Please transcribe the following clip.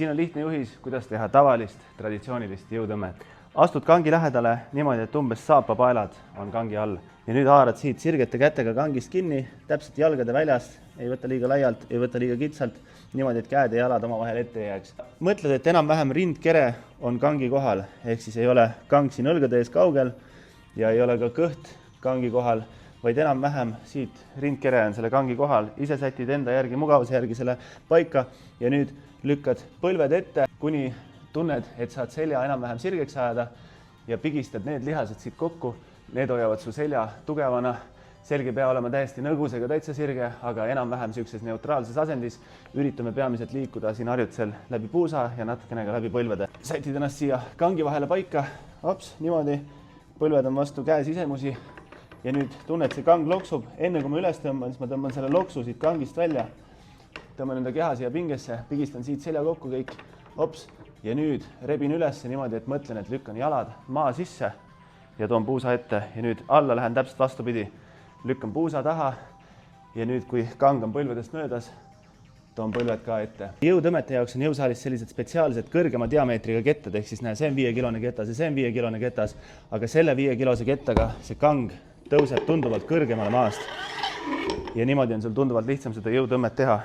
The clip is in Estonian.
Siin on lihtne juhis, kuidas teha tavalist traditsioonilist jõutõmmet. Astud kangi lähedale niimoodi, et umbes saapapaelad on kangi all. Ja nüüd haarad siit sirgete kätega kangist kinni, täpselt jalgade väljast, ei võta liiga laialt, ei võta liiga kitsalt, niimoodi, et käed ja jalad omavahel ette ei jääks. Mõtled, et enam-vähem rindkere on kangi kohal, ehk siis ei ole kang siin õlgade ees kaugel ja ei ole ka kõht kangi kohal, vaid enam-vähem siit rindkere on selle kangi kohal. Ise sätid enda järgi, mugavuse järgi selle paika ja nüüd lükkad põlved ette, kuni tunned, et saad selja enam-vähem sirgeks ajada ja pigistad need lihased siit kokku. Need hoiavad su selja tugevana. Selge pea olema täiesti nõgusega täitsa sirge, aga enam-vähem siukses neutraalses asendis. Üritame peamiselt liikuda siin harjutusel läbi puusa ja natukene ka läbi põlvede. Sätid ennast siia kangi vahele paika. Hops, niimoodi. Põlved on vastu käe sisemusi. Ja nüüd tunned, see kang loksub. Enne kui ma üles tõmban, siis ma tõmban selle loksu siit kangist välja. Tõmban enda keha siia pingesse, pigistan siit selja kokku kõik. Hops. Ja nüüd rebin üles niimoodi, et mõtlen, et lükkan jalad maa sisse ja toon puusa ette. Ja nüüd alla lähen täpselt vastupidi. Lükkan puusa taha ja nüüd, kui kang on põlvedest möödas, toon põlved ka ette. Jõutõmete jaoks on jõusaalis sellised spetsiaalsed kõrgema diameetriga kettad, ehk siis näe, see on 5-kilone ketas ja see on 5-kilone ketas, aga selle 5-kilose kettaga see kang tõuseb tunduvalt kõrgemale maast. Ja niimoodi on sul tunduvalt lihtsam seda jõutõmmet teha.